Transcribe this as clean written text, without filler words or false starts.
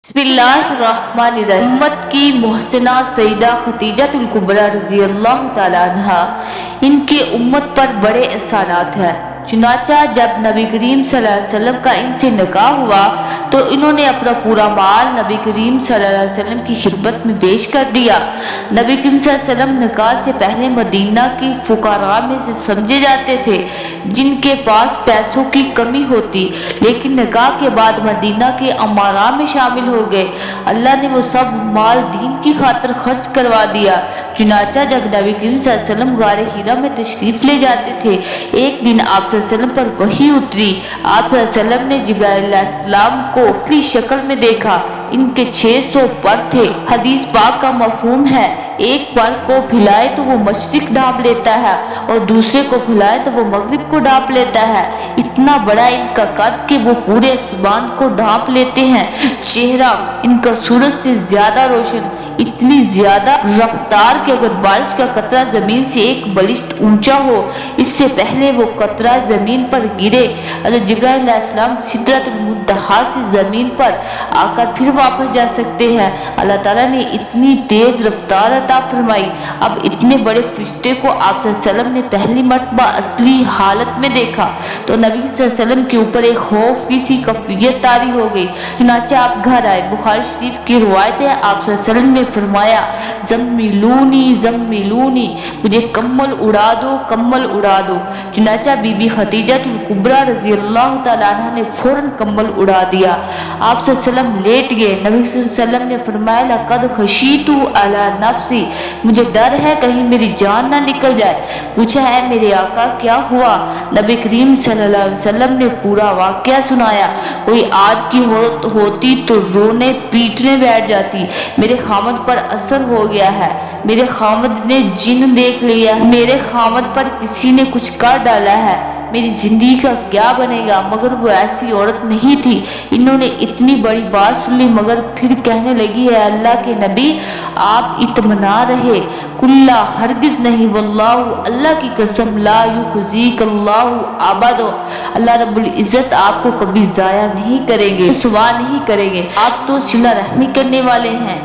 बिस्मिल्लाहिर्रहमानिर्रहीम। उम्मत की मोहसिना सईदा खदीजतुल कुबरा रज़ी अल्लाह तआला अन्हा, इनके उम्मत पर बड़े एहसानात हैं। चुनाचा जब नबी करीम सल्लल्लाहु अलैहि वसल्लम का इनसे निकाह हुआ तो इन्होंने अपना पूरा माल नबी करीम सल्लल्लाहु अलैहि वसल्लम की खिदमत में पेश कर दिया। नबी करीम सल्लल्लाहु अलैहि वसल्लम निकाह से पहले मदीना की फुकारा में से समझे जाते थे जिनके पास पैसों की कमी होती, लेकिन निकाह के बाद मदीना के अमारा में शामिल हो गए। अल्लाह ने वो सब माल दीन की खातिर खर्च करवा दिया। चुनाचा जब नबी करीम सल्लल्लाहु अलैहि वसल्लम गारे हिरा में तशरीफ ले जाते थे, एक दिन आप सल्लल्लाहु अलैहि वसल्लम पर वही उतरी। आप सल्लल्लाहु अलैहि वसल्लम ने जिब्राइल अलैहिस्सलाम को असली शक्ल में देखा। इनके 600 पर थे। हदीस पाक का मफहूम है, एक पर को भिलाए तो वो मशरिक ढांप लेता है और दूसरे को भिलाए तो वो मगरिब को ढांप लेता है। इतना बड़ा इनका कद कि वो पूरे आसमान को ढांप लेते हैं। चेहरा इनका सूरज से ज्यादा रोशन, इतनी ज्यादा रफ्तार कि अगर बारिश का कतरा जमीन से एक बलिष्ठ ऊंचा हो, इससे पहले वो कतरा जमीन पर गिरे, अगर जिब्राइल अलैहिस्सलाम सिदरतुल मुंतहा से जमीन पर आकर फिर वापस जा सकते हैं। अल्लाह ताला ने इतनी तेज रफ्तार अता फरमाई। अब इतने बड़े फरिश्ते को आप सल्लल्लाहु अलैहि वसल्लम ने पहली मर्तबा असली हालत में देखा तो नबी सल्लल्लाहु अलैहि वसल्लम के ऊपर एक खौफ की सी कफियत तारी हो गई। चुनाचे आप घर आए। बुखारी शरीफ की रिवायत है, आप सल्लल्लाहु अलैहि वसल्लम ने फरमाया, जम्मिलूनी जम्मिलूनी, मुझे कम्बल उड़ा दो, कम्बल उड़ा दो। चुनाचा बीबी खदीजतुल कुबरा रज़ी अल्लाह तआला अन्हा ने फौरन कम्बल उड़ा दिया। आप सल्लल्लाहु अलैहि वसल्लम लेट गए। नबी सल्लल्लाहु अलैहि वसल्लम ने फरमाया, लक़द खशीतु अला नफ्सी, मुझे डर है कहीं मेरी जान ना निकल जाए। पूछा है मेरे आका क्या हुआ? नबी करीम सल्लल्लाहु अलैहि वसल्लम ने पूरा वाक़या सुनाया। कोई आज की औरत होती तो रोने पीटने बैठ जाती। मेरे खामद पर असर हो गया है, मेरे खामद ने जिन देख लिया, मेरे खामद पर किसी ने कुछ कर डाला है, मेरी जिंदगी का क्या बनेगा? मगर वो ऐसी औरत नहीं थी। इन्होंने इतनी बड़ी बात सुन ली मगर फिर कहने लगी, है अल्लाह के नबी आप इत्मीनान रहे, कुल्ला हरगिज नहीं, वल्लाहु अल्लाह की कसम, ला युखज़ीकल्लाहु अबद, अल्लाह रब्बुल इज्जत आपको कभी जाया नहीं करेंगे, रुसवा नहीं करेंगे। आप तो सिला रहमी करने वाले हैं।